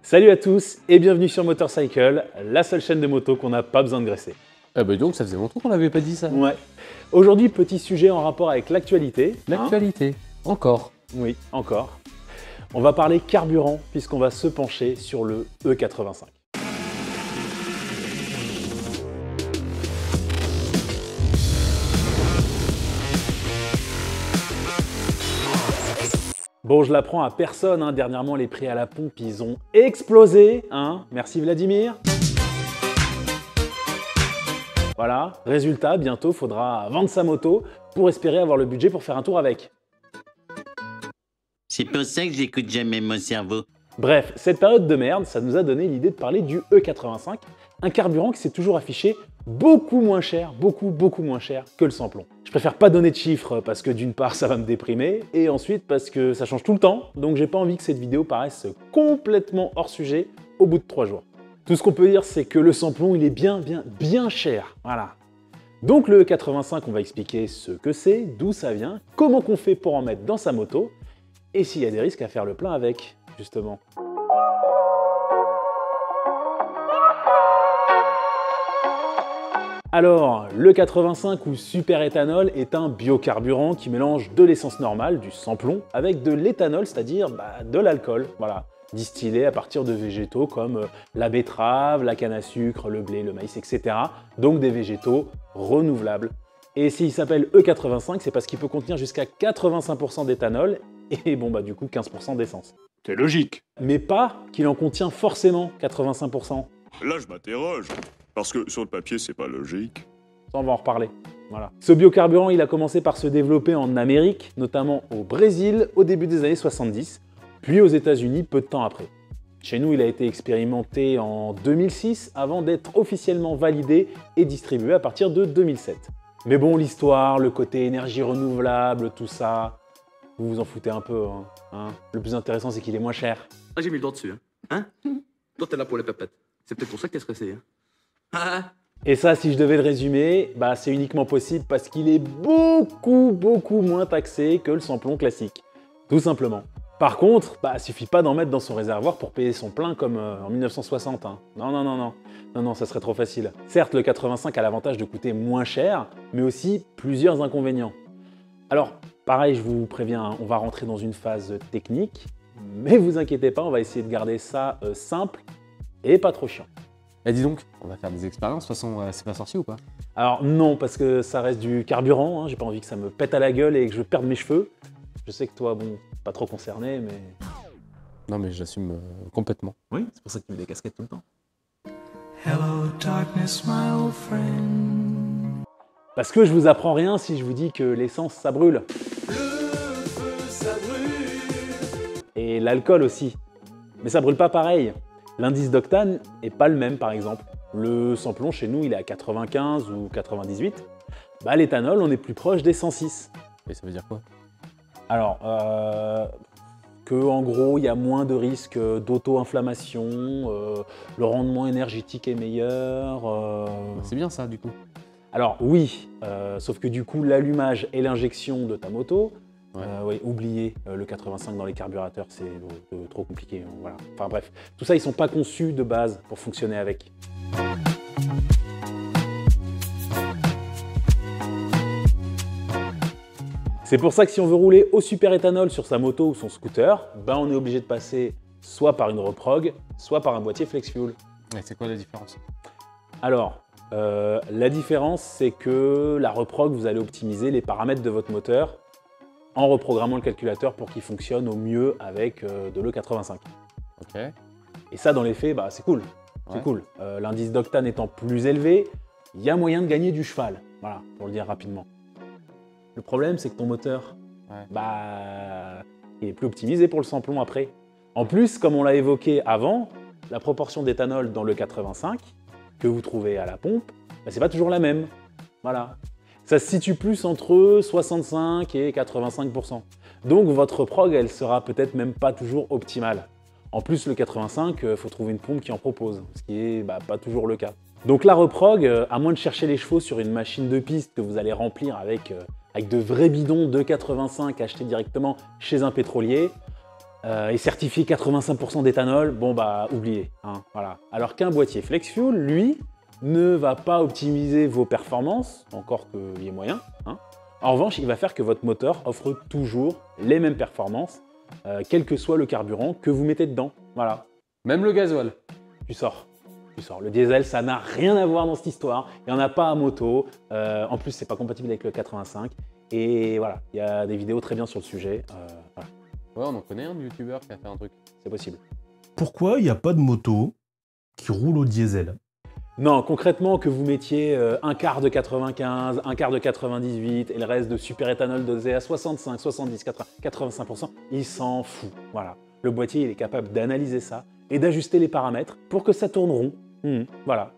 Salut à tous et bienvenue sur Motorcycle, la seule chaîne de moto qu'on n'a pas besoin de graisser. Ah bah donc ça faisait longtemps qu'on n'avait pas dit ça. Ouais. Aujourd'hui, petit sujet en rapport avec l'actualité. L'actualité, encore. Oui, encore. On va parler carburant puisqu'on va se pencher sur le E85. Bon, je l'apprends à personne, dernièrement les prix à la pompe, ils ont explosé, Merci Vladimir. Voilà, résultat, bientôt faudra vendre sa moto pour espérer avoir le budget pour faire un tour avec. C'est pour ça que j'écoute jamais mon cerveau. Bref, cette période de merde, ça nous a donné l'idée de parler du E85, un carburant qui s'est toujours affiché beaucoup moins cher, beaucoup moins cher que le sans-plomb. Je préfère pas donner de chiffres parce que d'une part ça va me déprimer et ensuite parce que ça change tout le temps, donc j'ai pas envie que cette vidéo paraisse complètement hors sujet au bout de 3 jours. Tout ce qu'on peut dire c'est que le sans-plomb il est bien cher, voilà. Donc le E85 on va expliquer ce que c'est, d'où ça vient, comment qu'on fait pour en mettre dans sa moto et s'il y a des risques à faire le plein avec, justement. Alors, le 85 ou super éthanol est un biocarburant qui mélange de l'essence normale, du sans-plomb, avec de l'éthanol, c'est-à-dire de l'alcool, voilà, distillé à partir de végétaux comme la betterave, la canne à sucre, le blé, le maïs, etc. Donc des végétaux renouvelables. Et s'il s'appelle E85, c'est parce qu'il peut contenir jusqu'à 85% d'éthanol et du coup 15% d'essence. C'est logique. Mais pas qu'il en contient forcément 85%. Là, je m'interroge. Parce que sur le papier, c'est pas logique. Ça, on va en reparler. Voilà. Ce biocarburant, il a commencé par se développer en Amérique, notamment au Brésil au début des années 70, puis aux États-Unis peu de temps après. Chez nous, il a été expérimenté en 2006 avant d'être officiellement validé et distribué à partir de 2007. Mais bon, l'histoire, le côté énergie renouvelable, tout ça, vous vous en foutez un peu. Le plus intéressant, c'est qu'il est moins cher. Ah, j'ai mis le doigt dessus. Toi, t'es là pour les pépettes. C'est peut-être pour ça que t'es stressé. Et ça, si je devais le résumer, c'est uniquement possible parce qu'il est beaucoup moins taxé que le sans-plomb classique. Tout simplement. Par contre, suffit pas d'en mettre dans son réservoir pour payer son plein comme en 1960. Non, ça serait trop facile. Certes, le 85 a l'avantage de coûter moins cher, mais aussi plusieurs inconvénients. Alors, pareil, je vous préviens, on va rentrer dans une phase technique, mais vous inquiétez pas, on va essayer de garder ça simple et pas trop chiant. Eh dis donc, on va faire des expériences, de toute façon, c'est pas sorcier ou pas? Alors non, parce que ça reste du carburant, j'ai pas envie que ça me pète à la gueule et que je perde mes cheveux. Je sais que toi, pas trop concerné, mais... Non mais j'assume complètement. Oui, c'est pour ça que tu mets des casquettes tout le temps. Hello darkness, my old friend. Parce que je vous apprends rien si je vous dis que l'essence, ça brûle. Le feu, ça brûle. Et l'alcool aussi. Mais ça brûle pas pareil. L'indice d'octane est pas le même, par exemple. Le sans-plomb, chez nous, il est à 95 ou 98. L'éthanol, on est plus proche des 106. Et ça veut dire quoi? Alors, en gros, il y a moins de risques d'auto-inflammation, le rendement énergétique est meilleur. C'est bien ça, du coup. Alors oui, sauf que du coup, l'allumage et l'injection de ta moto, oubliez le 85 dans les carburateurs, c'est trop compliqué. Voilà. Enfin bref, tout ça, ils sont pas conçus de base pour fonctionner avec. C'est pour ça que si on veut rouler au super éthanol sur sa moto ou son scooter, on est obligé de passer soit par une reprog, soit par un boîtier flex fuel. Et c'est quoi la différence? Alors, la différence, c'est que la reprog, vous allez optimiser les paramètres de votre moteur en reprogrammant le calculateur pour qu'il fonctionne au mieux avec de l'E85. Ok. Et ça, dans les faits, c'est cool. C'est cool. L'indice d'octane étant plus élevé, il y a moyen de gagner du cheval. Voilà, pour le dire rapidement. Le problème, c'est que ton moteur, il est plus optimisé pour le sans-plomb après. En plus, comme on l'a évoqué avant, la proportion d'éthanol dans le 85 que vous trouvez à la pompe, c'est pas toujours la même. Voilà. Ça se situe plus entre 65 et 85%. Donc votre prog, elle sera peut-être même pas toujours optimale. En plus, le 85, il faut trouver une pompe qui en propose, ce qui est pas toujours le cas. Donc la reprog, à moins de chercher les chevaux sur une machine de piste que vous allez remplir avec de vrais bidons de 85 achetés directement chez un pétrolier, est certifié 85% d'éthanol, bon bah oubliez. Hein, voilà. Alors qu'un boîtier FlexFuel, lui, ne va pas optimiser vos performances, encore qu'il y ait moyen. Hein. En revanche, il va faire que votre moteur offre toujours les mêmes performances, quel que soit le carburant que vous mettez dedans. Voilà. Même le gasoil. Tu sors. Le diesel, ça n'a rien à voir dans cette histoire. Il n'y en a pas à moto. En plus, c'est pas compatible avec le 85. Et voilà, il y a des vidéos très bien sur le sujet. Voilà. Ouais, on en connaît un youtubeur qui a fait un truc. C'est possible. Pourquoi il n'y a pas de moto qui roule au diesel? Non, concrètement, que vous mettiez un quart de 95, un quart de 98 et le reste de super éthanol dosé à 65, 70, 80, 85%, il s'en fout. Voilà. Le boîtier, il est capable d'analyser ça et d'ajuster les paramètres pour que ça tourne rond. Voilà.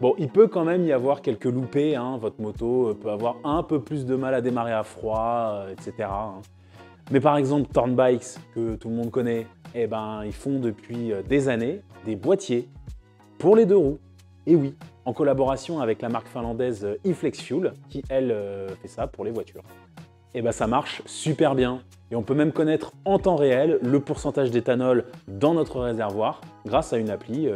Bon, il peut quand même y avoir quelques loupés. Hein. Votre moto peut avoir un peu plus de mal à démarrer à froid, etc. Hein. Mais par exemple, Turnbikes, que tout le monde connaît, eh ben, ils font depuis des années des boîtiers pour les 2 roues. Et oui, en collaboration avec la marque finlandaise eFlexFuel, qui elle fait ça pour les voitures. Et ben ça marche super bien. Et on peut même connaître en temps réel le pourcentage d'éthanol dans notre réservoir grâce à une appli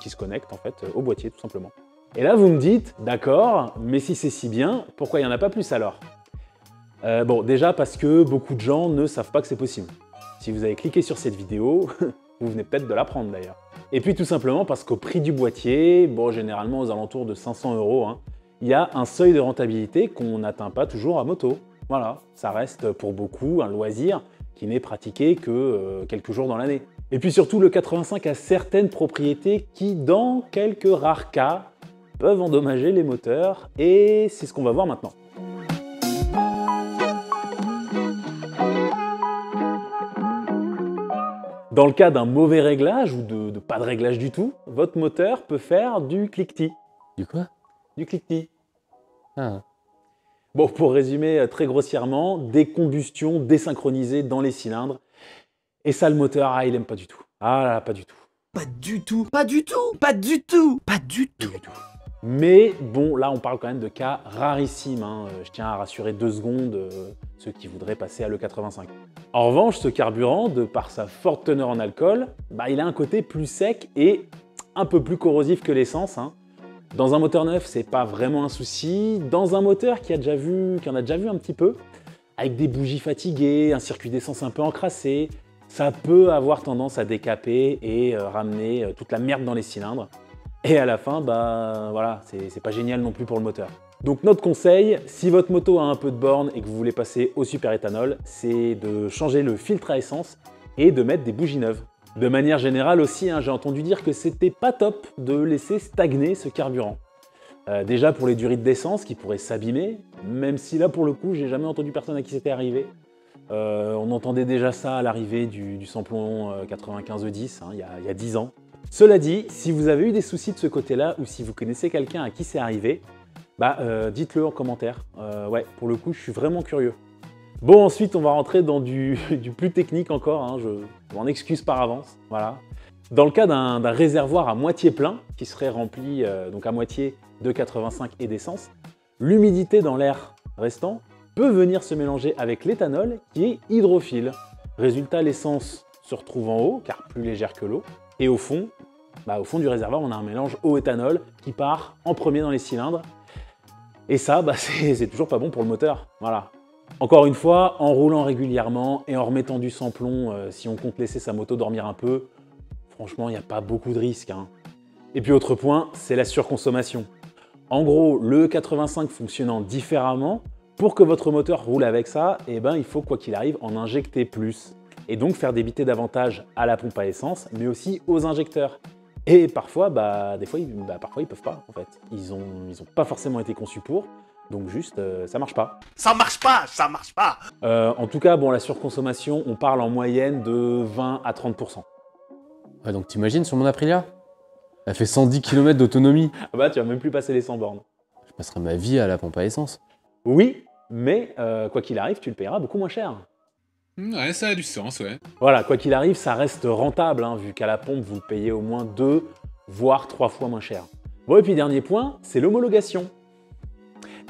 qui se connecte en fait au boîtier tout simplement. Et là vous me dites, d'accord, mais si c'est si bien, pourquoi il n'y en a pas plus alors? Bon, déjà parce que beaucoup de gens ne savent pas que c'est possible. Si vous avez cliqué sur cette vidéo, vous venez peut-être de l'apprendre d'ailleurs. Et puis tout simplement parce qu'au prix du boîtier, bon, généralement aux alentours de 500 €, hein, il y a un seuil de rentabilité qu'on n'atteint pas toujours à moto. Voilà, ça reste pour beaucoup un loisir qui n'est pratiqué que quelques jours dans l'année. Et puis surtout, le 85 a certaines propriétés qui, dans quelques rares cas, peuvent endommager les moteurs, et c'est ce qu'on va voir maintenant. Dans le cas d'un mauvais réglage ou de pas de réglage du tout, votre moteur peut faire du cliquetis. Du quoi? Du cliquetis. Ah. Bon, pour résumer très grossièrement, des combustions désynchronisées dans les cylindres. Et ça, le moteur, il aime pas du tout. Ah là, pas du tout. Pas du tout, pas du tout, pas du tout, pas du tout. Mais bon, là, on parle quand même de cas rarissimes. Hein. Je tiens à rassurer 2 secondes ceux qui voudraient passer à l'E85. En revanche, ce carburant, de par sa forte teneur en alcool, bah, il a un côté plus sec et un peu plus corrosif que l'essence. Hein. Dans un moteur neuf, c'est pas vraiment un souci. Dans un moteur qui en a déjà vu un petit peu, avec des bougies fatiguées, un circuit d'essence un peu encrassé, ça peut avoir tendance à décaper et ramener toute la merde dans les cylindres. Et à la fin, bah voilà, c'est pas génial non plus pour le moteur. Donc notre conseil, si votre moto a un peu de borne et que vous voulez passer au super éthanol, c'est de changer le filtre à essence et de mettre des bougies neuves. De manière générale aussi, hein, j'ai entendu dire que c'était pas top de laisser stagner ce carburant. Déjà pour les durées d'essence qui pourraient s'abîmer, même si là pour le coup, j'ai jamais entendu personne à qui c'était arrivé. On entendait déjà ça à l'arrivée du samplon 95E10, hein, il y a 10 ans. Cela dit, si vous avez eu des soucis de ce côté-là ou si vous connaissez quelqu'un à qui c'est arrivé, bah, dites-le en commentaire. Ouais, pour le coup, je suis vraiment curieux. Bon, ensuite, on va rentrer dans du plus technique encore, hein, je m'en excuse par avance. Voilà. Dans le cas d'un réservoir à moitié plein, qui serait rempli donc à moitié de 85 et d'essence, l'humidité dans l'air restant peut venir se mélanger avec l'éthanol qui est hydrophile. Résultat, l'essence se retrouve en haut, car plus légère que l'eau, et au fond du réservoir, on a un mélange eau-éthanol qui part en premier dans les cylindres. Et ça, bah, c'est toujours pas bon pour le moteur. Voilà. Encore une fois, en roulant régulièrement et en remettant du samplon, si on compte laisser sa moto dormir un peu, franchement, il n'y a pas beaucoup de risques. Hein. Et puis autre point, c'est la surconsommation. En gros, le 85 fonctionnant différemment, pour que votre moteur roule avec ça, eh ben, il faut quoi qu'il arrive en injecter plus. Et donc faire débiter davantage à la pompe à essence, mais aussi aux injecteurs. Et parfois, des fois, ils peuvent pas en fait. Ils ont pas forcément été conçus pour, donc juste, ça marche pas. Ça marche pas, ça marche pas. En tout cas, bon, la surconsommation, on parle en moyenne de 20 à 30%. Ouais, donc t'imagines sur mon Aprilia? Elle fait 110 km d'autonomie. Ah bah, tu vas même plus passer les 100 bornes. Je passerai ma vie à la pompe à essence. Oui, mais quoi qu'il arrive, tu le payeras beaucoup moins cher. Ouais, ça a du sens, ouais. Voilà, quoi qu'il arrive, ça reste rentable, hein, vu qu'à la pompe, vous le payez au moins 2, voire 3 fois moins cher. Bon, et puis dernier point, c'est l'homologation.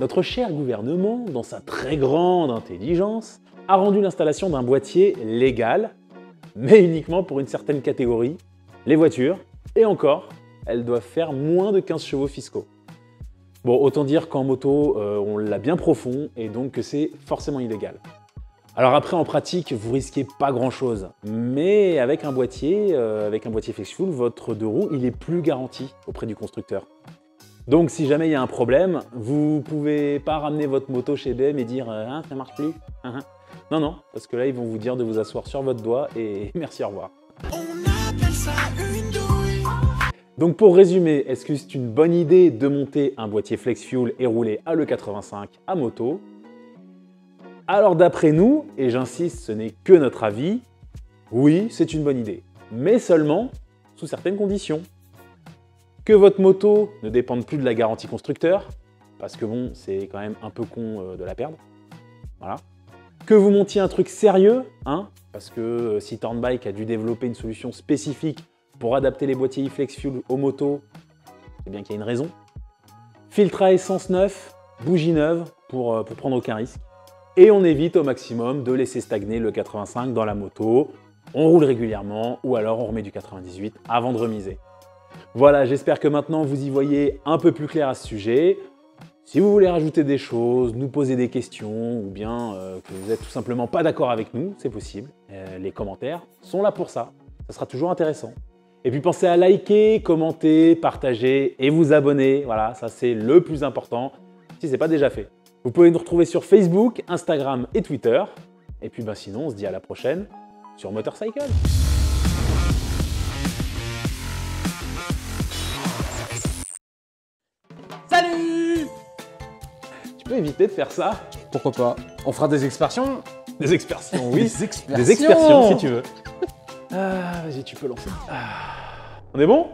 Notre cher gouvernement, dans sa très grande intelligence, a rendu l'installation d'un boîtier légal mais uniquement pour une certaine catégorie, les voitures, et encore, elles doivent faire moins de 15 chevaux fiscaux. Bon, autant dire qu'en moto, on l'a bien profond, et donc que c'est forcément illégal. Alors après, en pratique, vous risquez pas grand-chose, mais avec un boîtier FlexFuel, votre deux roues, il est plus garanti auprès du constructeur. Donc si jamais il y a un problème, vous pouvez pas ramener votre moto chez BM et dire hein, ça marche plus. Non, non, parce que là ils vont vous dire de vous asseoir sur votre doigt et merci, au revoir. Donc pour résumer, est-ce que c'est une bonne idée de monter un boîtier FlexFuel et rouler à l'E85 à moto? Alors d'après nous, et j'insiste, ce n'est que notre avis, oui, c'est une bonne idée, mais seulement sous certaines conditions. Que votre moto ne dépende plus de la garantie constructeur, parce que bon, c'est quand même un peu con de la perdre. Voilà. Que vous montiez un truc sérieux, hein, parce que si Turnbike a dû développer une solution spécifique pour adapter les boîtiers FlexFuel aux motos, c'est bien qu'il y a une raison. Filtre à essence neuf, bougie neuve pour prendre aucun risque. Et on évite au maximum de laisser stagner le 85 dans la moto. On roule régulièrement ou alors on remet du 98 avant de remiser. Voilà, j'espère que maintenant vous y voyez un peu plus clair à ce sujet. Si vous voulez rajouter des choses, nous poser des questions ou bien que vous n'êtes tout simplement pas d'accord avec nous, c'est possible. Les commentaires sont là pour ça. Ça sera toujours intéressant. Et puis pensez à liker, commenter, partager et vous abonner. Voilà, ça c'est le plus important si ce n'est pas déjà fait. Vous pouvez nous retrouver sur Facebook, Instagram et Twitter. Et puis sinon, on se dit à la prochaine sur Motorcycle. Salut! Tu peux éviter de faire ça? Pourquoi pas? On fera des expressions. Des expressions, oui. Des expressions. Des expressions si tu veux. Ah, vas-y, tu peux lancer. On est bon?